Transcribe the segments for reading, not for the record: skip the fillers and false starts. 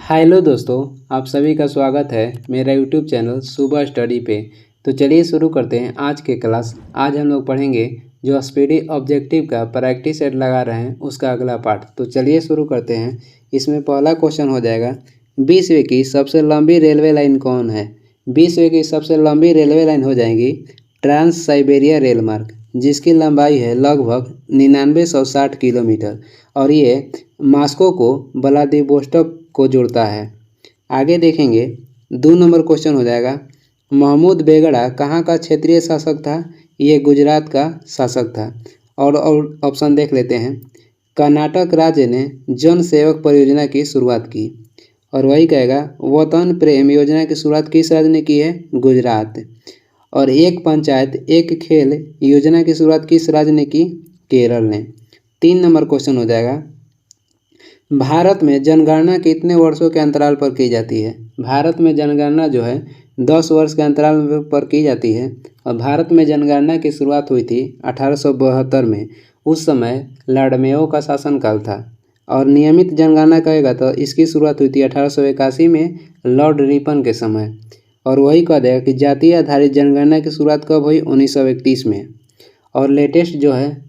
Hello दोस्तों, आप सभी का स्वागत है मेरा यूट्यूब चैनल सुबह स्टडी पे। तो चलिए शुरू करते हैं आज के क्लास। आज हम लोग पढ़ेंगे जो स्पीडी ऑब्जेक्टिव का प्रैक्टिस सेट लगा रहे हैं उसका अगला पार्ट। तो चलिए शुरू करते हैं। इसमें पहला क्वेश्चन हो जाएगा, विश्व की सबसे लंबी रेलवे लाइन कौन है। विश्व की सबसे लंबी रेलवे लाइन हो जाएगी ट्रांस साइबेरिया रेल मार्ग, जिसकी लंबाई है लगभग 9960 किलोमीटर और ये मॉस्को को व्लादिवोस्टोक को जोड़ता है। आगे देखेंगे, 2 नंबर क्वेश्चन हो जाएगा, महमूद बेगड़ा कहाँ का क्षेत्रीय शासक था। ये गुजरात का शासक था। और ऑप्शन देख लेते हैं, कर्नाटक राज्य ने जन सेवक परियोजना की शुरुआत की। और वही कहेगा, वतन प्रेम योजना की शुरुआत किस राज्य ने की है, गुजरात। और एक पंचायत एक खेल योजना की शुरुआत किस राज्य ने की, केरल ने। 3 नंबर क्वेश्चन हो जाएगा, भारत में जनगणना कितने वर्षों के अंतराल पर की जाती है। भारत में जनगणना जो है 10 वर्ष के अंतराल पर की जाती है। और भारत में जनगणना की शुरुआत हुई थी 1872 में। उस समय लॉर्ड मेयो का शासनकाल था। और नियमित जनगणना कहेगा तो इसकी शुरुआत हुई थी 1881 में लॉर्ड रिपन के समय। और वही कह देगा कि जातीय आधारित जनगणना की शुरुआत कब हुई, 1931 में। और लेटेस्ट जो है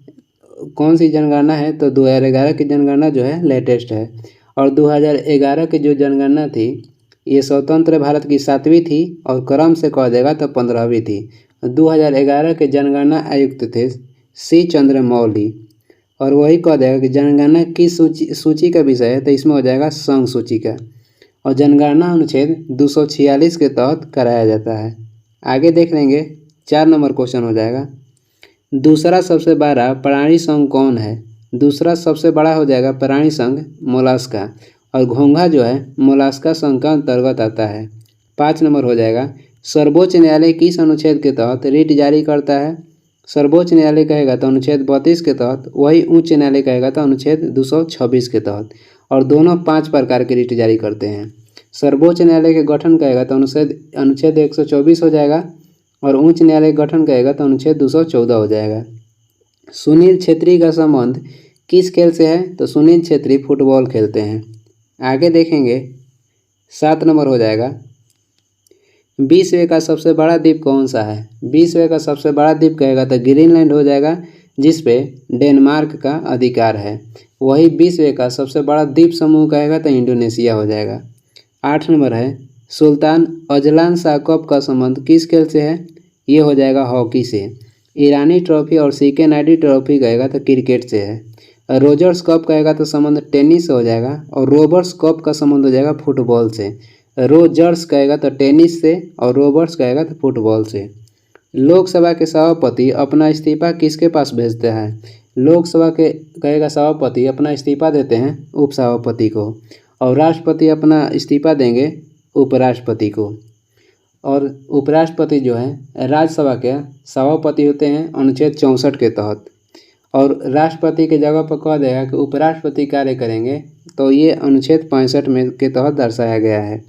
कौन सी जनगणना है, तो 2011 की जनगणना जो है लेटेस्ट है। और 2011 की जो जनगणना थी ये स्वतंत्र भारत की 7वीं थी और क्रम से कह देगा तो 15वीं थी। 2011 के जनगणना आयुक्त थे सी चंद्रमौली। और वही कह देगा कि जनगणना की सूची का विषय है, तो इसमें हो जाएगा संघ सूची का। और जनगणना अनुच्छेद 246 के तहत कराया जाता है। आगे देख लेंगे, 4 नंबर क्वेश्चन हो जाएगा, दूसरा सबसे बड़ा प्राणी संघ कौन है। दूसरा सबसे बड़ा हो जाएगा प्राणी संघ मोलास्का। और घोंघा जो है मोलास्का संघ का अंतर्गत आता है। 5 नंबर हो जाएगा, सर्वोच्च न्यायालय किस अनुच्छेद के तहत रिट जारी करता है। सर्वोच्च न्यायालय कहेगा तो अनुच्छेद 32 के तहत, वही उच्च न्यायालय कहेगा तो अनुच्छेद 226 के तहत। और दोनों 5 प्रकार के रिट जारी करते हैं। सर्वोच्च न्यायालय के गठन कहेगा तो अनुच्छेद 124 हो जाएगा। और उच्च न्यायालय गठन कहेगा तो अनुच्छेद 214 हो जाएगा। सुनील छेत्री का संबंध किस खेल से है, तो सुनील छेत्री फुटबॉल खेलते हैं। आगे देखेंगे, 7 नंबर हो जाएगा, विश्व का सबसे बड़ा द्वीप कौन सा है। विश्व का सबसे बड़ा द्वीप कहेगा तो ग्रीनलैंड हो जाएगा, जिस पे डेनमार्क का अधिकार है। वही विश्व का सबसे बड़ा द्वीप समूह कहेगा तो इंडोनेशिया हो जाएगा। 8 नंबर है, सुल्तान अजलान शाह कप का संबंध किस खेल से है, ये हो जाएगा हॉकी से। ईरानी ट्रॉफी और सीके नायडू ट्रॉफी कहेगा तो क्रिकेट से है। रोजर्स कप कहेगा तो संबंध टेनिस से हो जाएगा। और रोबर्ट्स कप का संबंध हो जाएगा फुटबॉल से। रोजर्स कहेगा तो टेनिस से और रोबर्ट्स कहेगा तो फुटबॉल से। लोकसभा के सभापति अपना इस्तीफा किसके पास भेजते हैं। लोकसभा के कहेगा सभापति अपना इस्तीफा देते हैं उपसभापति को। और राष्ट्रपति अपना इस्तीफा देंगे उपराष्ट्रपति को। और उपराष्ट्रपति जो है राज्यसभा के सभापति होते हैं अनुच्छेद 64 के तहत। और राष्ट्रपति के जगह पर कह देगा कि उपराष्ट्रपति कार्य करेंगे, तो ये अनुच्छेद 65 में के तहत दर्शाया गया है।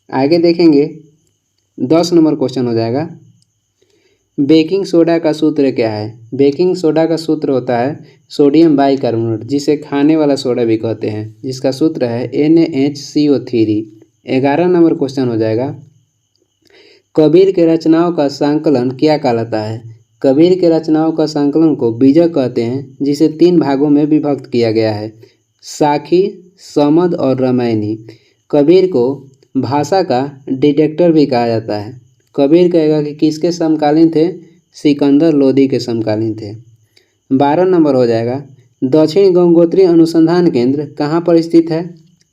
आगे देखेंगे, 10 नंबर क्वेश्चन हो जाएगा, बेकिंग सोडा का सूत्र क्या है। बेकिंग सोडा का सूत्र होता है सोडियम बाइकार्बोनेट, जिसे खाने वाला सोडा भी कहते हैं, जिसका सूत्र है NaHCO3। 11 नंबर क्वेश्चन हो जाएगा, कबीर के रचनाओं का संकलन क्या कहलाता है। कबीर के रचनाओं का संकलन को बीजक कहते हैं, जिसे 3 भागों में विभक्त किया गया है, साखी, समद और रामायणी। कबीर को भाषा का डिटेक्टर भी कहा जाता है। कबीर कहेगा कि किसके समकालीन थे, सिकंदर लोदी के समकालीन थे। 12 नंबर हो जाएगा, दक्षिण गंगोत्री अनुसंधान केंद्र कहाँ पर स्थित है।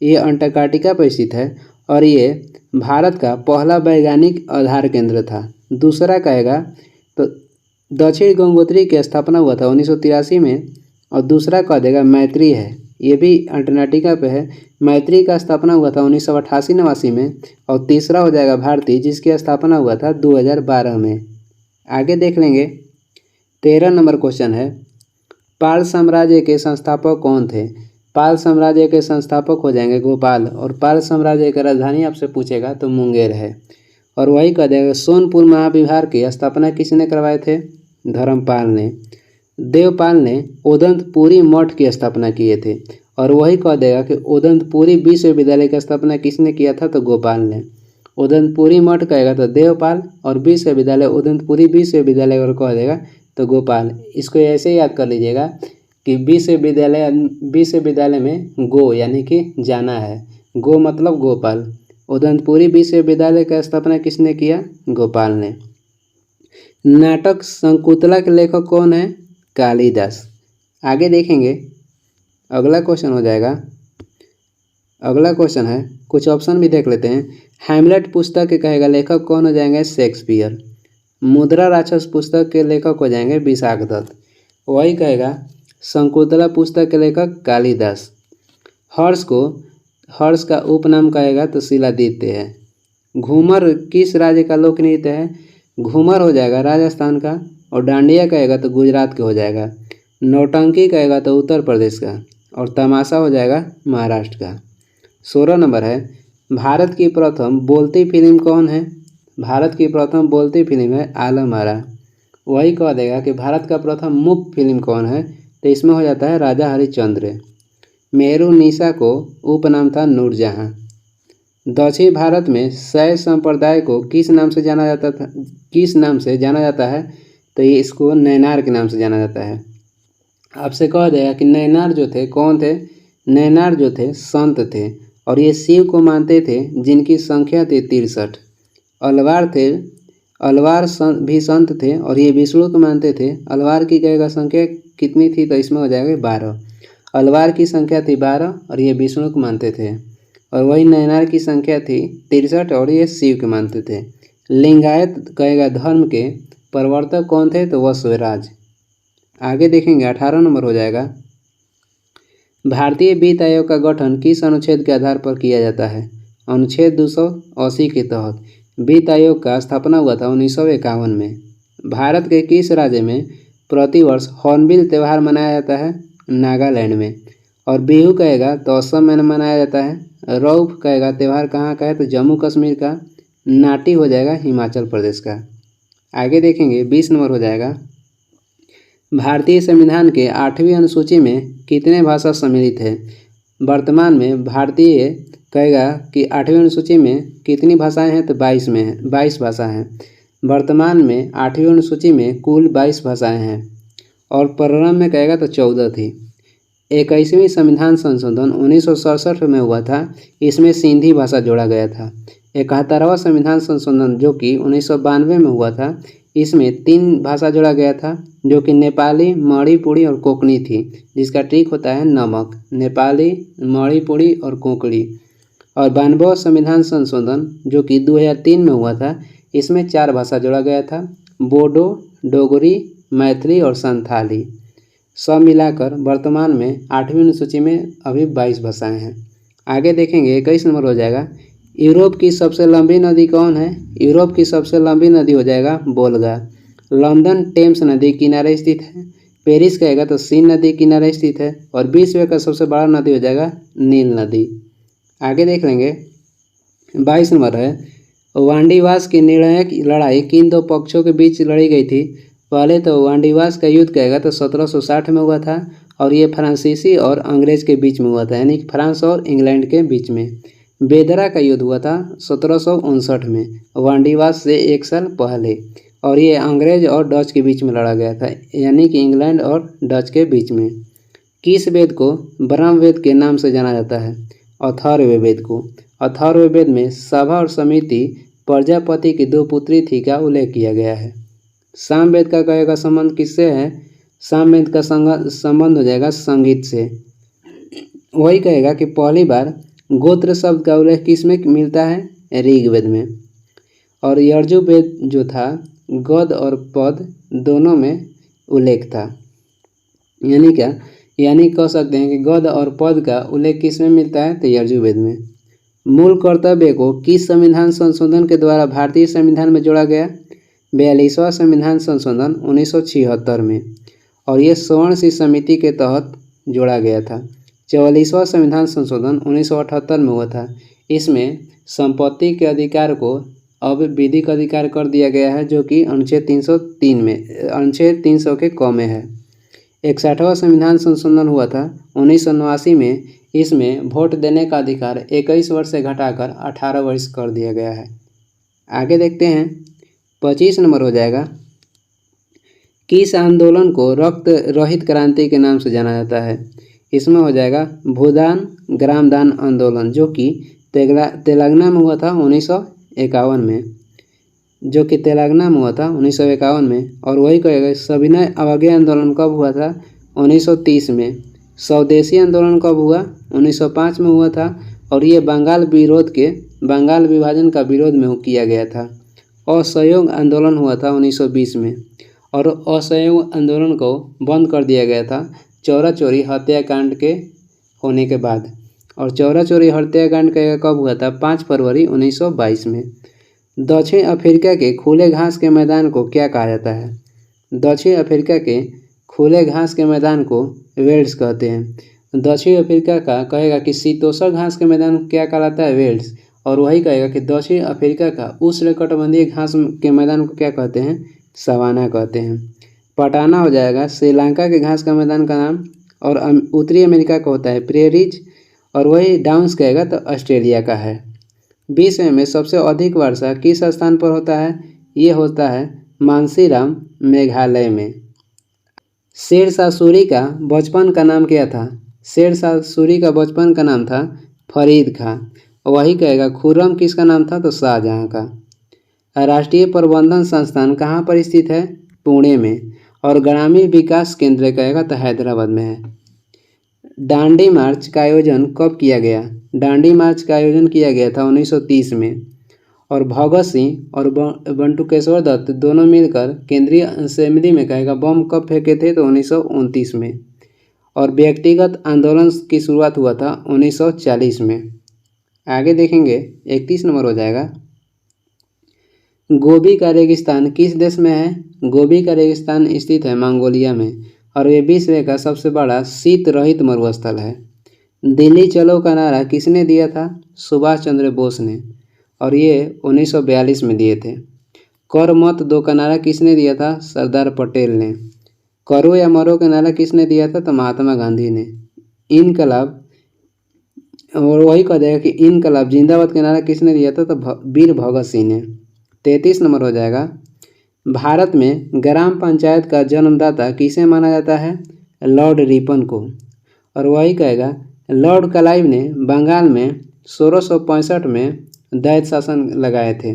ये अंटार्कटिका पर स्थित है और ये भारत का पहला वैज्ञानिक आधार केंद्र था। दूसरा कहेगा तो दक्षिण गंगोत्री की स्थापना हुआ था 1983 में। और दूसरा कह देगा मैत्री है, ये भी अंटार्कटिका पे है। मैत्री का स्थापना हुआ था 1988-89 में। और तीसरा हो जाएगा भारती, जिसकी स्थापना हुआ था 2012 में। आगे देख लेंगे, 13 नंबर क्वेश्चन है, पाल साम्राज्य के संस्थापक कौन थे। पाल साम्राज्य के संस्थापक हो जाएंगे गोपाल। और पाल साम्राज्य की राजधानी आपसे पूछेगा तो मुंगेर है। और वही कह देगा सोनपुर महाविहार की स्थापना किसने करवाए थे, धर्मपाल ने। देवपाल ने ओदंतपुरी मठ की स्थापना किए थे। और वही कह देगा कि उदंतपुरी विश्वविद्यालय की स्थापना किसने किया था, तो गोपाल ने। उदंतपुरी मठ कहेगा तो देवपाल, और विश्वविद्यालय उदंतपुरी विश्वविद्यालय और कह देगा तो गोपाल। इसको ऐसे याद कर लीजिएगा कि विश्वविद्यालय में गो यानी कि जाना है, गो मतलब गोपाल। उदंतपुरी विश्वविद्यालय का स्थापना किसने किया, गोपाल ने। नाटक शंकुतला के लेखक कौन है, कालिदास। आगे देखेंगे, अगला क्वेश्चन हो जाएगा। अगला क्वेश्चन है, कुछ ऑप्शन भी देख लेते हैं। हैमलेट पुस्तक के कहेगा लेखक कौन हो जाएंगे, शेक्सपियर। मुद्रा राक्षस पुस्तक के लेखक हो जाएंगे विशाख दत्त। वही कहेगा शंकुतला पुस्तक के लेखक कालिदास। हर्ष का उपनाम कहेगा तो शिलादित्य है। घूमर किस राज्य का लोक नृत्य है, घूमर हो जाएगा राजस्थान का, और डांडिया कहेगा तो गुजरात के हो जाएगा। नौटंकी कहेगा तो उत्तर प्रदेश का, और तमाशा हो जाएगा महाराष्ट्र का। 16 नंबर है, भारत की प्रथम बोलती फिल्म कौन है, भारत की प्रथम बोलती फिल्म है आलम आरा। वही कह देगा कि भारत का प्रथम मुक्त फिल्म कौन है, तो इसमें हो जाता है राजा हरिश्चंद्र। मेरू निशा को उपनाम था नूरजहां। दक्षिण भारत में शैव संप्रदाय को किस नाम से जाना जाता है, तो ये इसको नैनार के नाम से जाना जाता है। आपसे कह देगा कि नैनार जो थे कौन थे, नैनार जो थे संत थे, और ये शिव को मानते थे जिनकी संख्या थी 63। अलवार भी संत थे और ये विष्णु को मानते थे। अलवार की कहेगा संख्या कितनी थी, तो इसमें हो जाएगा 12। अलवार की संख्या थी 12 और ये विष्णु को मानते थे। और वही नैनार की संख्या थी 63 और ये शिव के मानते थे। लिंगायत कहेगा धर्म के प्रवर्तक कौन थे, तो वह स्वराज। आगे देखेंगे 18 नंबर हो जाएगा। भारतीय वित्त आयोग का गठन किस अनुच्छेद के आधार पर किया जाता है, अनुच्छेद 280 के तहत वित्त आयोग का स्थापना हुआ था 1951 में। भारत के किस राज्य में प्रतिवर्ष हॉर्नबिल त्यौहार मनाया जाता है, नागालैंड में। और बिहू कहेगा तो असम में मनाया जाता है। रौफ कहेगा त्यौहार कहाँ का है, तो जम्मू कश्मीर का। नाटी हो जाएगा हिमाचल प्रदेश का। आगे देखेंगे 20 नंबर हो जाएगा। भारतीय संविधान के 8वीं अनुसूची में कितने भाषा सम्मिलित है। वर्तमान में भारतीय कहेगा कि 8वीं अनुसूची में कितनी भाषाएं हैं, तो 22 भाषा हैं। वर्तमान में 8वीं अनुसूची में कुल 22 भाषाएं हैं, और प्रारंभ में कहेगा तो 14 थी। 21वीं संविधान संशोधन 1967 में हुआ था, इसमें सिंधी भाषा जोड़ा गया था। 71वां संविधान संशोधन जो कि 1992 में हुआ था, इसमें 3 भाषा जोड़ा गया था, जो कि नेपाली, मणिपुरी और कोंकणी थी, जिसका ट्रिक होता है नमक। नेपाली, मणिपुरी और कोंकणी। और 92वां संविधान संशोधन जो कि 2003 में हुआ था, इसमें 4 भाषा जोड़ा गया था, बोडो, डोगरी, मैथिली और संथाली। सब मिलाकर वर्तमान में 8वीं अनुसूची में अभी 22 भाषाएं हैं। आगे देखेंगे 21 नंबर हो जाएगा। यूरोप की सबसे लंबी नदी कौन है, यूरोप की सबसे लंबी नदी हो जाएगा वोल्गा। लंदन टेम्स नदी किनारे स्थित है। पेरिस कहेगा तो सीन नदी किनारे स्थित है। और विश्व का सबसे बड़ा नदी हो जाएगा नील नदी। आगे देख लेंगे 22 नंबर है। वांडीवास की निर्णायक लड़ाई किन 2 पक्षों के बीच लड़ी गई थी। पहले तो वांडीवास का युद्ध कहेगा तो 1760 में हुआ था, और ये फ्रांसीसी और अंग्रेज के बीच में हुआ था, यानी फ्रांस और इंग्लैंड के बीच में। बेदरा का युद्ध हुआ था 1759 में, वांडीवास से 1 साल पहले, और ये अंग्रेज और डच के बीच में लड़ा गया था, यानी कि इंग्लैंड और डच के बीच में। किस वेद को ब्रह्मवेद के नाम से जाना जाता है, अथर्ववेद को। अथर्ववेद में सभा और समिति प्रजापति की 2 पुत्री थी का उल्लेख किया गया है। सामवेद का कहेगा संबंध किससे है, सामवेद का संबंध हो जाएगा संगीत से। वही कहेगा कि पहली बार गोत्र शब्द का उल्लेख किस में मिलता है, ऋग्वेद में। और यजुर्वेद जो था गद और पद दोनों में उल्लेख था, यानी क्या, यानी कह सकते हैं कि गद और पद का उल्लेख किस में मिलता है, तो यजुर्वेद में। मूल कर्तव्य को किस संविधान संशोधन के द्वारा भारतीय संविधान में जोड़ा गया, 42वां संविधान संशोधन 1976 में, और ये स्वर्ण समिति के तहत जोड़ा गया था। 44वां संविधान संशोधन 1978 में हुआ था। इसमें संपत्ति के अधिकार को अब विधिक अधिकार कर दिया गया है, जो कि अनुच्छेद 303 में, अनुच्छेद 300 के क में है। 61वां संविधान संशोधन हुआ था 1979 में। इसमें वोट देने का अधिकार 21 वर्ष से घटाकर 18 वर्ष कर दिया गया है। आगे देखते हैं 25 नंबर हो जाएगा, किस आंदोलन को रक्त रहित क्रांति के नाम से जाना जाता है? इसमें हो जाएगा भूदान ग्रामदान आंदोलन, जो कि तेलंगाना में हुआ था 1951 में, जो कि तेलंगाना में हुआ था 1951 में। और वही कहेगा सविनय अवज्ञा आंदोलन कब हुआ था? 1930 में। स्वदेशी आंदोलन कब हुआ? 1905 में हुआ था, और ये बंगाल विभाजन का विरोध में किया गया था। असहयोग आंदोलन हुआ था 1920 में, और असहयोग आंदोलन को बंद कर दिया गया था चौरा चोरी हत्याकांड के होने के बाद। और चौरा चोरी हत्याकांड का कब हुआ था? 5 फरवरी 1922 में। दक्षिण अफ्रीका के खुले घास के मैदान को क्या कहा जाता है? दक्षिण अफ्रीका के खुले घास के मैदान को वेल्ड्स कहते हैं। दक्षिण अफ्रीका का कहेगा कि शीतोष्ण घास के मैदान को क्या कहलाता है? वेल्ड्स। और वही कहेगा कि दक्षिण अफ्रीका का उष्णकटिबंधीय घास के मैदान को क्या कहते हैं? सवाना कहते हैं। पटाना हो जाएगा श्रीलंका के घास का मैदान का नाम, और उत्तरी अमेरिका का होता है प्रेरीज, और वही डाउन्स कहेगा तो ऑस्ट्रेलिया का है। विश्व में सबसे अधिक वर्षा किस स्थान पर होता है? ये होता है मानसीराम, मेघालय में। शेरशाह सूरी का बचपन का नाम क्या था? शेरशाह सूरी का बचपन का नाम था फरीद खां। वही कहेगा खुर्रम किसका नाम था? तो शाहजहां का। राष्ट्रीय प्रबंधन संस्थान कहाँ पर स्थित है? पुणे में। और ग्रामीण विकास केंद्र कहेगा तो हैदराबाद में है। दांडी मार्च का आयोजन कब किया गया? दांडी मार्च का आयोजन किया गया था 1930 में। और भगत सिंह और बंटुकेश्वर दत्त दोनों मिलकर केंद्रीय असेंबली में कहेगा बम कब फेंके थे? तो 1929 में। और व्यक्तिगत आंदोलन की शुरुआत हुआ था 1940 में। आगे देखेंगे 31 नंबर हो जाएगा, गोबी का रेगिस्तान किस देश में है? गोबी का रेगिस्तान स्थित है मंगोलिया में, और ये विश्व का सबसे बड़ा शीत रहित मरुस्थल है। दिल्ली चलो का नारा किसने दिया था? सुभाष चंद्र बोस ने, और ये 1942 में दिए थे। कर मत दो का नारा किसने दिया था? सरदार पटेल ने। करो या मरो का नारा किसने दिया था? तो महात्मा गांधी ने। इनकलाब, और वही कह देगा कि इनकलाब जिंदाबाद का नारा किसने दिया था? तो वीर भगत सिंह ने। 33 नंबर हो जाएगा, भारत में ग्राम पंचायत का जन्मदाता किसे माना जाता है? लॉर्ड रिपन को। और वही कहेगा लॉर्ड क्लाइव ने बंगाल में 1665 में दैत्य शासन लगाए थे,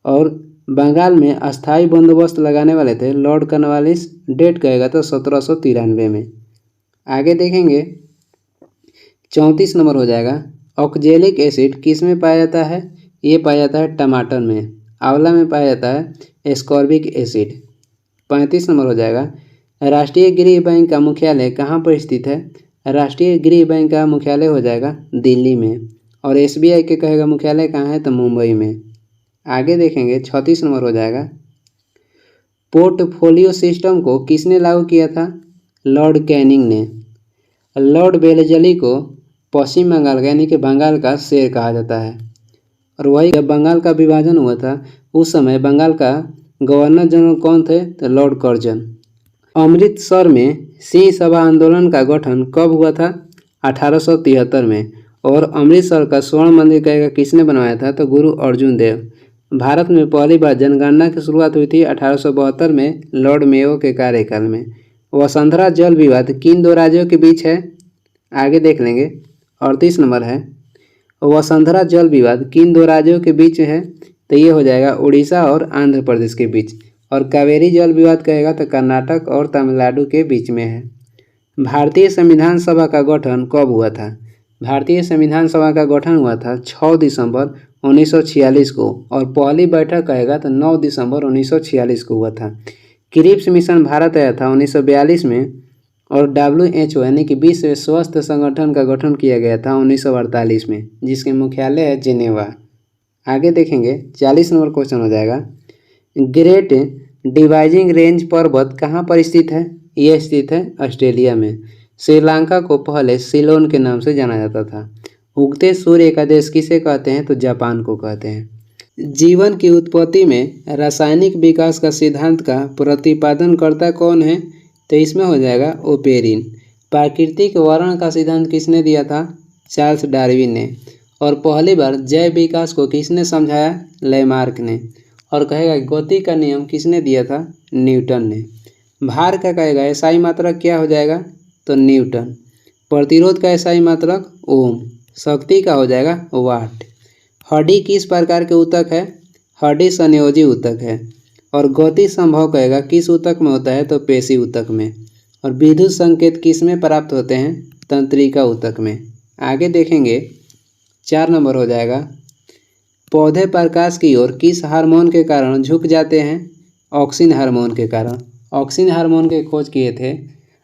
और बंगाल में अस्थाई बंदोबस्त लगाने वाले थे लॉर्ड कॉर्नवालिस। डेट कहेगा तो 1793 में। आगे देखेंगे 34 नंबर हो जाएगा, ऑक्जेलिक एसिड किस में पाया जाता है? ये पाया जाता है टमाटर में। आंवला में पाया जाता है एस्कॉर्बिक एसिड। 35 नंबर हो जाएगा, राष्ट्रीय गृह बैंक का मुख्यालय कहाँ पर स्थित है? राष्ट्रीय गृह बैंक का मुख्यालय हो जाएगा दिल्ली में। और एसबीआई के कहेगा मुख्यालय कहाँ है? तो मुंबई में। आगे देखेंगे 36 नंबर हो जाएगा, पोर्टफोलियो सिस्टम को किसने लागू किया था? लॉर्ड कैनिंग ने। लॉर्ड वेलेस्ली को पश्चिम बंगाल यानी कि बंगाल का शेर कहा जाता है। और वही जब बंगाल का विभाजन हुआ था उस समय बंगाल का गवर्नर जनरल कौन थे? तो लॉर्ड कर्जन। अमृतसर में सिंह सभा आंदोलन का गठन कब हुआ था? 1873 में। और अमृतसर का स्वर्ण मंदिर कहेगा किसने बनवाया था? तो गुरु अर्जुन देव। भारत में पहली बार जनगणना की शुरुआत हुई थी 1872 में लॉर्ड मेयो के कार्यकाल में। वसुंधरा जल विवाद किन दो राज्यों के बीच है? आगे देख लेंगे। 38 नंबर है, वसुंधरा जल विवाद किन दो राज्यों के बीच है? तो ये हो जाएगा उड़ीसा और आंध्र प्रदेश के बीच। और कावेरी जल विवाद कहेगा तो कर्नाटक और तमिलनाडु के बीच में है। भारतीय संविधान सभा का गठन कब हुआ था? भारतीय संविधान सभा का गठन हुआ था 6 दिसंबर 1946 को, और पहली बैठक कहेगा तो 9 दिसंबर 1946 को हुआ था। क्रिप्स मिशन भारत आया था 1942 में, और WHO यानी कि विश्व स्वास्थ्य संगठन का गठन किया गया था 1948 में, जिसके मुख्यालय है जिनेवा। आगे देखेंगे 40 नंबर क्वेश्चन हो जाएगा, ग्रेट डिवाइजिंग रेंज पर्वत कहाँ पर स्थित है? यह स्थित है ऑस्ट्रेलिया में। श्रीलंका को पहले सिलोन के नाम से जाना जाता था। उगते सूर्य का देश किसे कहते हैं? तो जापान को कहते हैं। जीवन की उत्पत्ति में रासायनिक विकास का सिद्धांत का प्रतिपादन करता कौन है? तो इसमें हो जाएगा ओपेरिन। प्राकृतिक वर्ण का सिद्धांत किसने दिया था? चार्ल्स डार्विन ने। और पहली बार जैव विकास को किसने समझाया? लैमार्क ने। और कहेगा गति का नियम किसने दिया था? न्यूटन ने। भार का कहेगा एसआई मात्रक क्या हो जाएगा? तो न्यूटन। प्रतिरोध का एसआई मात्रक ओम। शक्ति का हो जाएगा वाट। हड्डी किस प्रकार के ऊतक है? हड्डी संयोजी ऊतक है। और गति संभव कहेगा किस ऊतक में होता है? तो पेशी ऊतक में। और विद्युत संकेत किस में प्राप्त होते हैं? तंत्रिका ऊतक में। आगे देखेंगे 4 नंबर हो जाएगा, पौधे प्रकाश की ओर किस हार्मोन के कारण झुक जाते हैं? ऑक्सिन हार्मोन के कारण। ऑक्सिन हार्मोन के खोज किए थे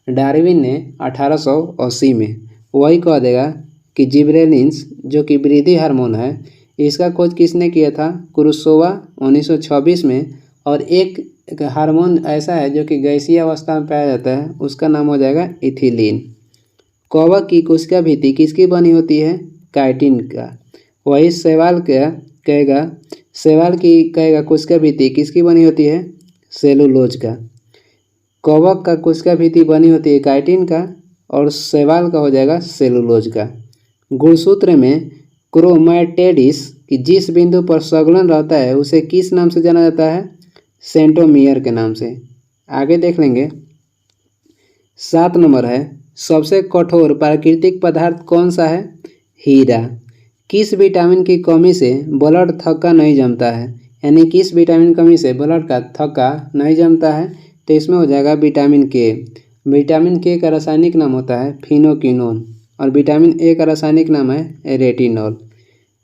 डार्विन ने 1880 में। वही कह देगा कि जिबरेलिन्स जो कि वृद्धि हार्मोन है, इसका खोज किसने किया था? कुरुसोवा 1926 में। और एक हार्मोन ऐसा है जो कि गैसीय अवस्था में पाया जाता है, उसका नाम हो जाएगा इथिलीन। कवक की कोशिका भित्ति किसकी बनी होती है? काइटिन का। वही शैवाल की कहेगा कोशिका भित्ति किसकी बनी होती है? सेलुलोज का। कवक का कोशिका भित्ति बनी होती है काइटिन का और शैवाल का हो जाएगा सेलुलोज का। गुणसूत्र में क्रोमैटिड्स की जिस बिंदु पर संलग्न रहता है उसे किस नाम से जाना जाता है? सेंट्रोमियर के नाम से। आगे देख लेंगे 7 नंबर है, सबसे कठोर प्राकृतिक पदार्थ कौन सा है? हीरा। किस विटामिन की कमी से ब्लड थक्का नहीं जमता है? यानी किस विटामिन कमी से ब्लड का थक्का नहीं जमता है? तो इसमें हो जाएगा विटामिन के। विटामिन के का रासायनिक नाम होता है फिनोकिनोन। और विटामिन ए का रासायनिक नाम है रेटिनॉल।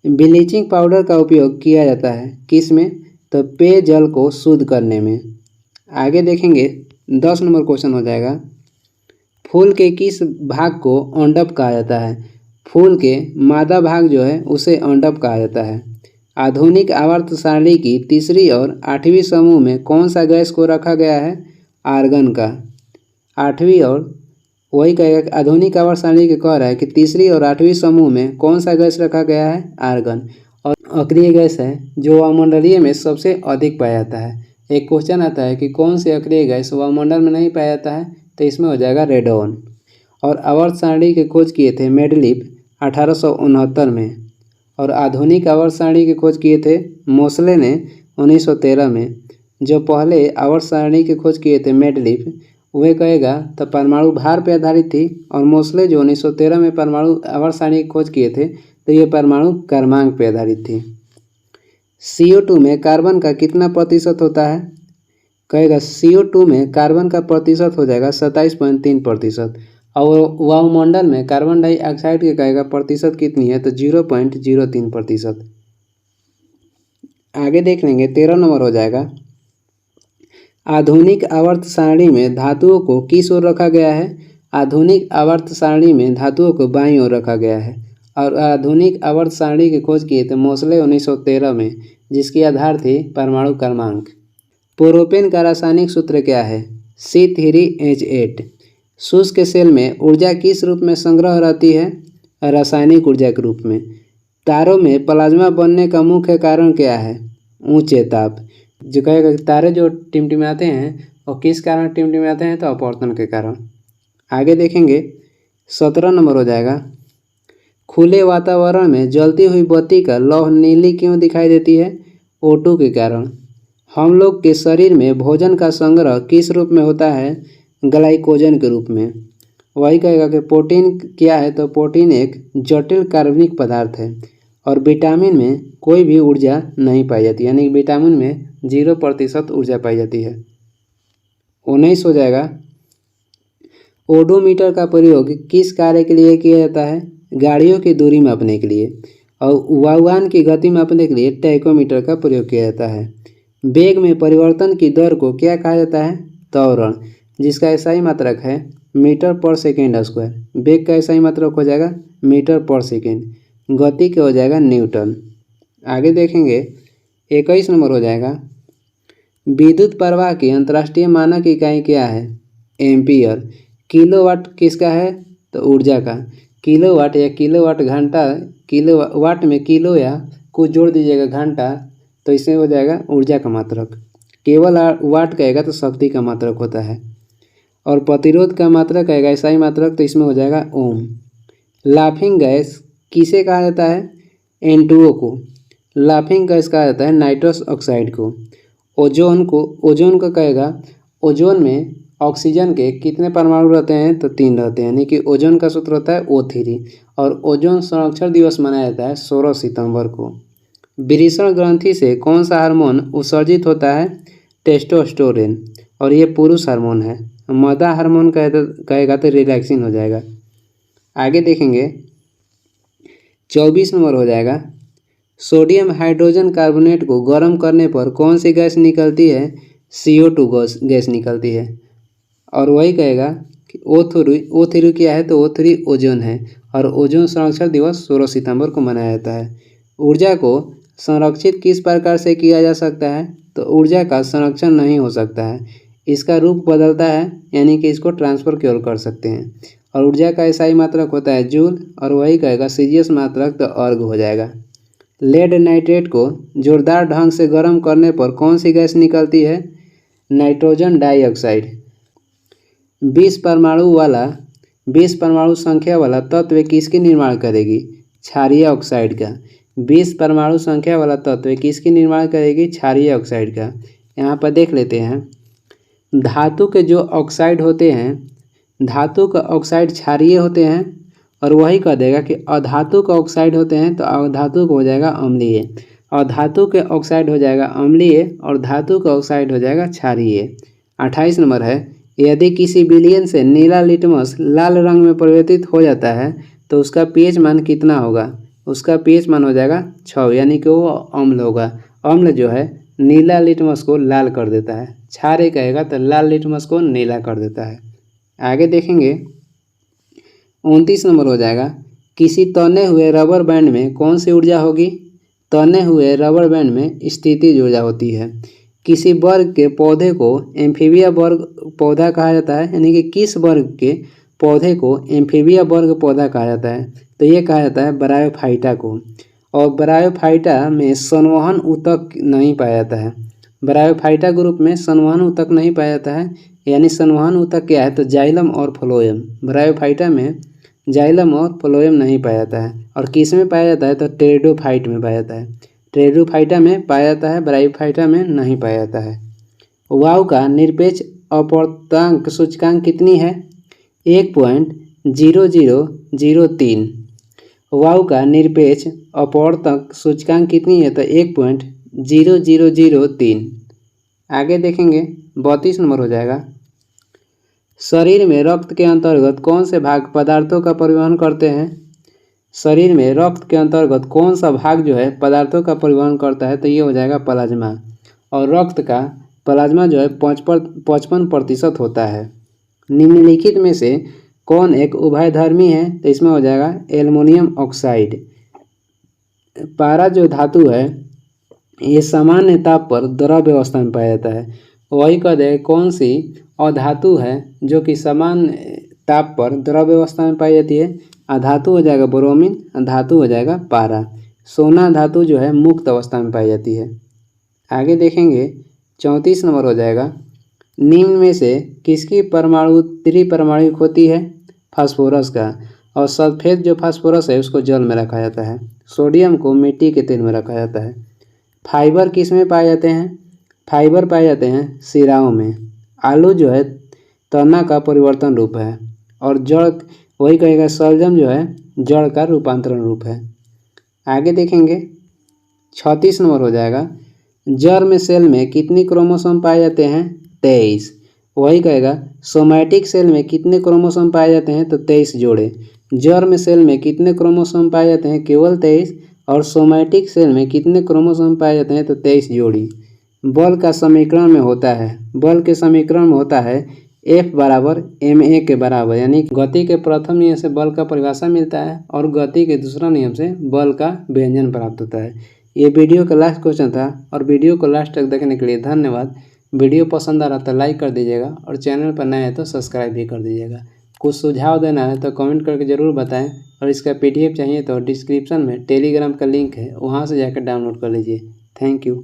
ब्लीचिंग पाउडर का उपयोग किया जाता है किस में? तो पेयजल को शुद्ध करने में। आगे देखेंगे 10 नंबर क्वेश्चन हो जाएगा, फूल के किस भाग को अंडप कहा जाता है? फूल के मादा भाग जो है उसे अंडप कहा जाता है। आधुनिक आवर्त सारणी की तीसरी और 8वीं समूह में कौन सा गैस को रखा गया है? आर्गन का। 8वीं और वही कहेगा कि आधुनिक आवर्त सारणी के कह रहा है कि तीसरी और 8वीं समूह में कौन सा गैस रखा गया है? आर्गन। और अक्रिय गैस है जो वायुमंडलीय में सबसे अधिक पाया जाता है। एक क्वेश्चन आता है कि कौन सी अक्रिय गैस वायुमंडल में नहीं पाया जाता है? तो इसमें हो जाएगा रेडोन। और आवर्त सारणी के खोज किए थे मेंडलीफ 1869 में। और आधुनिक आवर्त सारणी की खोज किए थे मोसले ने 1913 में। जो पहले आवर्त सारणी की खोज किए थे मेंडलीफ, वह कहेगा तो परमाणु भार पर आधारित थी। और मोसले जो 1913 में परमाणु आवर्त सारणी की खोज किए थे, तो ये परमाणु क्रमांक पर आधारित थी। CO2 में कार्बन का कितना प्रतिशत होता है? कहेगा CO2 में कार्बन का प्रतिशत हो जाएगा 27.3%। और वायुमंडल में कार्बन डाइऑक्साइड के कहेगा प्रतिशत कितनी है? तो 0.03%। आगे देख लेंगे 13 नंबर हो जाएगा, आधुनिक आवर्त सारणी में धातुओं को किस ओर रखा गया है? आधुनिक आवर्त सारणी में धातुओं को बाईं ओर रखा गया है। और आधुनिक आवर्त सारणी की खोज की थे मोसले 1913 में, जिसकी आधार थी परमाणु क्रमांक। प्रोपेन का रासायनिक सूत्र क्या है? C3H8। शुष्क सेल में ऊर्जा किस रूप में संग्रह रहती है? रासायनिक ऊर्जा के रूप में। तारों में प्लाज्मा बनने का मुख्य कारण क्या है? ऊंचे ताप। जो कहेगा तारे जो टिमटिमाते हैं और किस कारण टिमटिमाते हैं? तो अपवर्तन के कारण। आगे देखेंगे 17 नंबर हो जाएगा, खुले वातावरण में जलती हुई बत्ती का लौह नीली क्यों दिखाई देती है? O2 के कारण। हम लोग के शरीर में भोजन का संग्रह किस रूप में होता है? ग्लाइकोजन के रूप में। वही कहेगा कि प्रोटीन क्या है? तो प्रोटीन एक जटिल कार्बनिक पदार्थ है। और विटामिन में कोई भी ऊर्जा नहीं पाई जाती, यानी विटामिन में 0% ऊर्जा पाई जाती है। 19 हो जाएगा, ओडोमीटर का प्रयोग किस कार्य के लिए किया जाता है? गाड़ियों की दूरी मापने के लिए। और वायुयान की गति मापने के लिए टैकोमीटर का प्रयोग किया जाता है। वेग में परिवर्तन की दर को क्या कहा जाता है? त्वरण, जिसका एसआई मात्रक है मीटर पर सेकेंड स्क्वायर। वेग का एसआई मात्रक हो जाएगा मीटर पर सेकेंड। गति का हो जाएगा न्यूटन। आगे देखेंगे 21 नंबर हो जाएगा, विद्युत प्रवाह की अंतर्राष्ट्रीय मानक इकाई क्या है? एम्पियर। किलोवाट किसका है? तो ऊर्जा का। किलोवाट या किलोवाट घंटा, किलोवाट में किलो या कुछ जोड़ दीजिएगा घंटा, तो इसमें हो जाएगा ऊर्जा का मात्रक। केवल वाट कहेगा तो शक्ति का मात्रक होता है। और प्रतिरोध का मात्रक आएगा SI मात्रक, तो इसमें हो जाएगा ओम। लाफिंग गैस किसे कहा जाता है? N2O को। लाफिंग गैस कहा जाता है नाइट्रस ऑक्साइड को। ओजोन का कहेगा, ओजोन में ऑक्सीजन के कितने परमाणु रहते हैं? तो 3 रहते हैं, यानी कि ओजोन का सूत्र होता है O3। और ओजोन संरक्षण दिवस मनाया जाता है 16 सितंबर को। वृषण ग्रंथि से कौन सा हार्मोन उत्सर्जित होता है? टेस्टोस्टेरोन, और ये पुरुष हार्मोन है। मदा हार्मोन कहेगा तो रिलैक्सिन हो जाएगा। आगे देखेंगे 24 नंबर हो जाएगा, सोडियम हाइड्रोजन कार्बोनेट को गर्म करने पर कौन सी गैस निकलती है? CO2 गैस निकलती है। और वही कहेगा कि O3 क्या है? तो O3 ओजोन है, और ओजोन संरक्षण दिवस 16 सितंबर को मनाया जाता है। ऊर्जा को संरक्षित किस प्रकार से किया जा सकता है? तो ऊर्जा का संरक्षण नहीं हो सकता है, इसका रूप बदलता है, यानी कि इसको ट्रांसफ़र केवल कर सकते हैं। और ऊर्जा का SI मात्रक होता है जूल, और वही कहेगा CGS मात्रक, तो अर्ग हो जाएगा। लेड नाइट्रेट को जोरदार ढंग से गर्म करने पर कौन सी गैस निकलती है? Nitrogen dioxide. 20 परमाणु संख्या वाला तत्व किसकी निर्माण करेगी? क्षारीय ऑक्साइड का। 20 परमाणु संख्या वाला तत्व किसकी निर्माण करेगी? क्षारीय ऑक्साइड का। यहाँ पर देख लेते हैं, धातु के जो ऑक्साइड होते हैं, धातु का ऑक्साइड क्षारीय होते हैं, और वही कह देगा कि अधातु का ऑक्साइड होते हैं, तो अधातु को हो जाएगा अम्लीय, और धातु के ऑक्साइड हो जाएगा अम्लीय, और धातु का ऑक्साइड हो जाएगा क्षारीय। 28 नंबर है, यदि किसी विलयन से नीला लिटमस लाल रंग में परिवर्तित हो जाता है तो उसका pH मान कितना होगा? उसका pH मान हो जाएगा 6, यानी कि वो अम्ल होगा। अम्ल जो है नीला लिटमस को लाल कर देता है, क्षारीय कहेगा तो लाल लिटमस को नीला कर देता है। आगे देखेंगे 29 नंबर हो जाएगा, किसी तने हुए रबर बैंड में कौन सी ऊर्जा होगी? तने हुए रबर बैंड में स्थितिज ऊर्जा होती है। किसी वर्ग के पौधे को एम्फीबिया वर्ग पौधा कहा जाता है, यानी कि किस वर्ग के पौधे को एम्फीबिया वर्ग पौधा कहा जाता है? तो ये कहा जाता है ब्रायोफाइटा को। और ब्रायोफाइटा में संवहन ऊतक नहीं पाया जाता है। ब्रायोफाइटा ग्रुप में संवहन ऊतक नहीं पाया जाता है, यानी संवहन ऊतक क्या है? तो जाइलम और फ्लोएम। ब्रायोफाइटा में जाइलम और फ्लोएम नहीं पाया जाता है। और किस में पाया जाता है? तो टेरिडोफाइट में पाया जाता है। टेरिडोफाइटा में पाया जाता है, ब्रायोफाइटा में नहीं पाया जाता है। वायु का निरपेक्ष अपवर्तनांक सूचकांक कितनी है? 1.0003। वायु का निरपेक्ष अपवर्तक सूचकांक कितनी है? तो 1.0003। आगे देखेंगे 32 नंबर हो जाएगा, शरीर में रक्त के अंतर्गत कौन से भाग पदार्थों का परिवहन करते हैं? शरीर में रक्त के अंतर्गत कौन सा भाग जो है पदार्थों का परिवहन करता है? तो ये हो जाएगा प्लाज्मा। और रक्त का प्लाज्मा जो है 55% होता है। निम्नलिखित में से कौन एक उभयधर्मी है? तो इसमें हो जाएगा एल्युमिनियम ऑक्साइड। पारा जो धातु है ये सामान्य ताप पर द्रव अवस्था में पाया जाता है। वही कह दे कौन सी अधातु है जो कि सामान्य ताप पर द्रव अवस्था में पाई जाती है? अधातु हो जाएगा ब्रोमीन, धातु हो जाएगा पारा। सोना धातु जो है मुक्त अवस्था में पाई जाती है। आगे देखेंगे 34 नंबर हो जाएगा, निम्न में से किसकी परमाणु त्रिपरमाणुक होती है? फास्फोरस का। और सल्फेट जो फास्फोरस है उसको जल में रखा जाता है। सोडियम को मिट्टी के तेल में रखा जाता है। फाइबर किस में पाए जाते हैं? फाइबर पाए जाते हैं सिराओं में। आलू जो है तना का परिवर्तन रूप है। और जड़ वही कहेगा शलजम जो है जड़ का रूपांतरण रूप है। आगे देखेंगे 36 नंबर हो जाएगा, जर्म सेल में कितनी क्रोमोसोम पाए जाते हैं? 23। वही कहेगा सोमैटिक सेल में कितने क्रोमोसोम पाए जाते हैं? तो 23 जोड़े। जर्म सेल में कितने क्रोमोसोम पाए जाते हैं? केवल 23। और सोमैटिक सेल में कितने क्रोमोसोम पाए जाते हैं? तो 23 जोड़ी। बल का समीकरण में होता है, बल के समीकरण में होता है F बराबर ma के बराबर, यानी गति के प्रथम नियम से बल का परिभाषा मिलता है और गति के दूसरा नियम से बल का व्यंजन प्राप्त होता है। ये वीडियो का लास्ट क्वेश्चन था और वीडियो को लास्ट तक देखने के लिए धन्यवाद। वीडियो पसंद आ रहा तो लाइक कर दीजिएगा और चैनल पर नए हैं तो सब्सक्राइब भी कर दीजिएगा। कुछ सुझाव देना है तो कमेंट करके ज़रूर बताएं और इसका PDF चाहिए तो डिस्क्रिप्शन में टेलीग्राम का लिंक है, वहाँ से जाकर डाउनलोड कर लीजिए। Thank you.